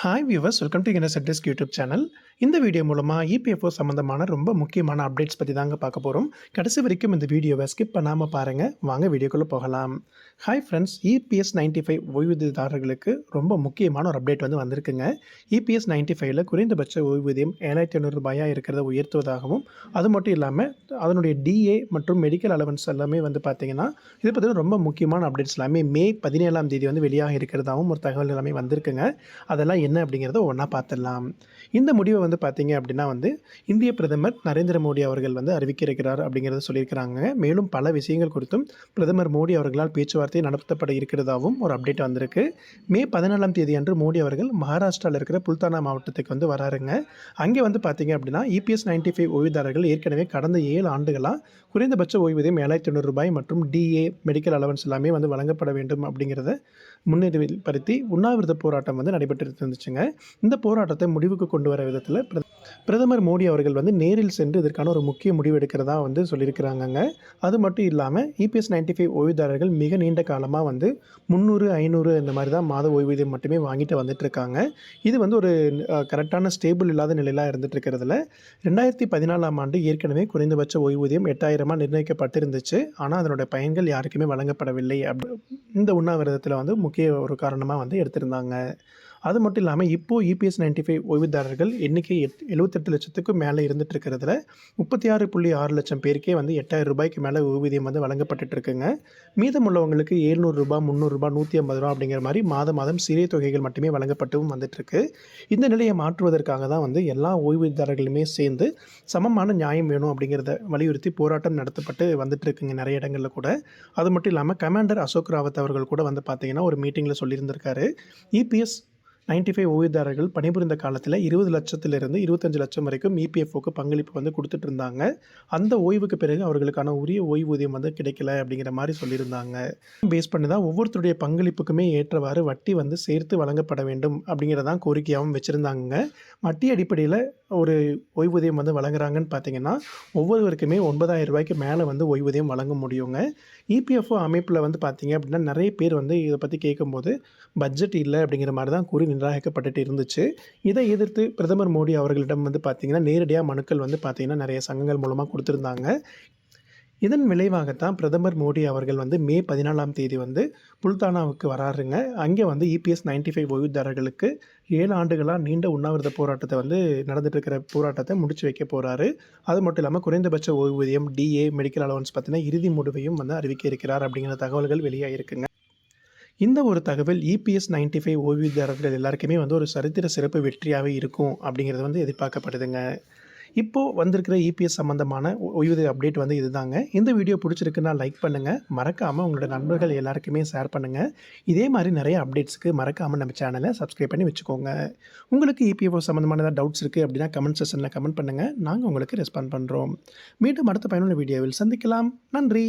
Hi viewers, welcome to NS address YouTube channel. இந்த video மூலமாக EPFO சம்மந்தமான ரொம்ப முக்கியமான அப்டேட்ஸ் பற்றி தாங்க பார்க்க போகிறோம். கடைசி வரைக்கும் இந்த வீடியோவை ஸ்கிப் பண்ணாமல் பாருங்கள். வாங்க வீடியோக்குள்ளே போகலாம். ஹாய் ஃப்ரெண்ட்ஸ், இபிஎஸ் 95 ஓய்வூதியதாரர்களுக்கு ரொம்ப முக்கியமான ஒரு அப்டேட் வந்திருக்குங்க. இபிஎஸ் 95ல் குறைந்தபட்ச ஓய்வூதியம் ரூ. 7,500 இருக்கிறத உயர்த்துவதாகவும், அது மட்டும் இல்லாமல் அதனுடைய டிஏ மற்றும் மெடிக்கல் அலவன்ஸ் எல்லாமே பார்த்தீங்கன்னா, இதை பற்றின ரொம்ப முக்கியமான அப்டேட்ஸ் எல்லாமே மே 17ஆம் தேதி வெளியாக இருக்கிறதாகவும் ஒரு தகவல் எல்லாமே வந்திருக்குங்க. அதெல்லாம் என்ன அப்படிங்கிறத ஒன்றா பார்த்துடலாம். இந்த முடிவை பார்த்தீங்க அப்படின்னா இந்திய பிரதமர் நரேந்திர மோடி அவர்கள் அறிவிக்க இருக்கிறார் அப்படிங்கிறத சொல்லியிருக்கிறாங்க. மேலும் பல விஷயங்கள் குறித்தும் பிரதமர் மோடி அவர்களால் பேச்சுவார்த்தை நடத்தப்பட இருக்கிறதாகவும் ஒரு அப்டேட் வந்திருக்கு. மே 14ஆம் தேதி அன்று மோடி அவர்கள் மகாராஷ்டிராவில் இருக்கிற புல்தானா மாவட்டத்துக்கு வராருங்க. அங்கே பார்த்தீங்க அப்படின்னா இபிஎஸ் 95 ஓய்வுதாரர்கள் ஏற்கனவே கடந்த 7 ஆண்டுகளாக குறைந்தபட்ச ஓய்வூதியம் ரூ. 7,500 மற்றும் டிஏ மெடிக்கல் அலவன்ஸ் எல்லாமே வழங்கப்பட வேண்டும் அப்படிங்கிறத முன்னிறுத்தி உண்ணாவிரத போராட்டம் நடைபெற்று இருந்துச்சுங்க. இந்த போராட்டத்தை முடிவுக்கு கொண்டு வர விதத்தில் பிரதமர் மோடி அவர்கள் நேரில் சென்று இதற்கான ஒரு முக்கிய முடிவு எடுக்கிறதா சொல்லியிருக்கிறாங்கங்க. அது மட்டும் இல்லாமல் இபிஎஸ் 95 ஓய்வுதாரர்கள் மிக நீண்ட காலமாக 300, 500 இந்த மாதிரி தான் மாத ஓய்வூதியம் மட்டுமே வாங்கிட்டு வந்துட்டுருக்காங்க. இது ஒரு கரெக்டான ஸ்டேபிள் இல்லாத நிலையிலாக இருந்துட்டு இருக்கிறதுல 2014ஆம் ஆண்டு ஏற்கனவே குறைந்தபட்ச ஓய்வூதியம் 8,000 நிர்ணயிக்கப்பட்டிருந்துச்சு. ஆனால் அதனுடைய பயன்கள் யாருக்குமே வழங்கப்படவில்லை. இந்த உண்ணாவிரதத்தில் முக்கிய ஒரு காரணமாக எடுத்திருந்தாங்க. அது மட்டும் இல்லாமல் இப்போது இபிஎஸ் 95 ஓய்வுதாரர்கள் எண்ணிக்கை 78 லட்சத்துக்கும் மேலே இருந்துட்டு இருக்கிறதுல 36.6 லட்சம் பேருக்கே 8,000 ரூபாய்க்கு மேலே ஓய்வூதியம் வழங்கப்பட்டு இருக்குங்க. மீதமுள்ளவங்களுக்கு ரூ. 700, ரூ. 300, ரூ. 150 அப்படிங்கிற மாதிரி மாதம் சிறிய தொகைகள் மட்டுமே வழங்கப்பட்டும் வந்துட்டுருக்கு. இந்த நிலையை மாற்றுவதற்காக தான் எல்லா ஓய்வூதியதாரர்களுமே சேர்ந்து சமமான நியாயம் வேணும் அப்படிங்கிறத வலியுறுத்தி போராட்டம் நடத்தப்பட்டு வந்துட்டுருக்குங்க நிறைய இடங்களில் கூட. அது மட்டும் இல்லாமல் கமாண்டர் அசோக் ராவத் அவர்கள் கூட பார்த்தீங்கன்னா ஒரு மீட்டிங்கில் சொல்லியிருந்திருக்காரு. இபிஎஸ் 95 ஓய்வுதாரர்கள் பணிபுரிந்த காலத்தில் 20 லட்சத்திலிருந்து 25 லட்சம் வரைக்கும் இபிஎஃப்ஓக்கு பங்களிப்பு கொடுத்துட்டு இருந்தாங்க. அந்த ஓய்வுக்கு பிறகு அவர்களுக்கான உரிய ஓய்வூதியம் கிடைக்கல அப்படிங்கிற மாதிரி சொல்லியிருந்தாங்க. பேஸ் பண்ணி தான் ஒவ்வொருத்தருடைய பங்களிப்புக்குமே ஏற்றவாறு வட்டி சேர்த்து வழங்கப்பட வேண்டும் அப்படிங்கிறதான் கோரிக்கையாகவும் வச்சுருந்தாங்க. வட்டி அடிப்படையில் ஒரு ஓய்வூதியம் வழங்குறாங்கன்னு பார்த்தீங்கன்னா ஒவ்வொருவருக்குமே 9,000 ரூபாய்க்கு மேலே ஓய்வூதியம் வழங்க முடியுங்க. இபிஎஃப்ஓ அமைப்பில் பார்த்தீங்க அப்படின்னா நிறைய பேர் இதை பற்றி கேட்கும்போது பட்ஜெட் இல்லை அப்படிங்கிற மாதிரி தான் கூறி நிராகரிக்கப்பட்டு இருந்துச்சு. இதை எதிர்த்து பிரதமர் மோடி அவர்களிடம் பார்த்தீங்கன்னா நேரடியாக மனுக்கள் பார்த்தீங்கன்னா நிறைய சங்கங்கள் மூலமாக கொடுத்துருந்தாங்க. இதன் விளைவாகத்தான் பிரதமர் மோடி அவர்கள் மே 14ஆம் தேதி புல்தானாவுக்கு வராருங்க. அங்கே இபிஎஸ் 95 ஓய்வுதாரர்களுக்கு 7 ஆண்டுகளாக நீண்ட உண்ணாவிரத போராட்டத்தை நடந்துட்டு இருக்கிற போராட்டத்தை முடிச்சு வைக்க போகிறாரு. அது மட்டும் இல்லாமல் குறைந்தபட்ச ஓய்வூதியம், டிஏ, மெடிக்கல் அலவன்ஸ் பற்றின இறுதி முடிவையும் அறிவிக்க இருக்கிறார் அப்படிங்கிற தகவல்கள் வெளியாகிருக்குங்க. இந்த ஒரு தகவல் இபிஎஸ் 95 ஓய்வூதியதாரர்கள் எல்லாருக்குமே ஒரு சரித்திர சிறப்பு வெற்றியாகவே இருக்கும் அப்படிங்கிறது எதிர்பார்க்கப்படுதுங்க. இப்போது வந்திருக்கிற இபிஎஸ் சம்மந்தமான ஓய்வூதிய அப்டேட் இதுதாங்க. இந்த வீடியோ பிடிச்சிருக்குன்னா லைக் பண்ணுங்கள். மறக்காமல் உங்களோட நண்பர்கள் எல்லாருக்குமே ஷேர் பண்ணுங்கள். இதே மாதிரி நிறைய அப்டேட்ஸ்க்கு மறக்காமல் நம்ம சேனலை சப்ஸ்கிரைப் பண்ணி வச்சுக்கோங்க. உங்களுக்கு இபிஎஃப்ஓ சம்மந்தமான ஏதாவது டவுட்ஸ் இருக்குது அப்படின்னா கமெண்ட் செக்ஷனில் கமெண்ட் பண்ணுங்கள். நாங்கள் உங்களுக்கு ரெஸ்பாண்ட் பண்ணுறோம். மீண்டும் அடுத்த பயனுள்ள வீடியோவில் சந்திக்கலாம். நன்றி.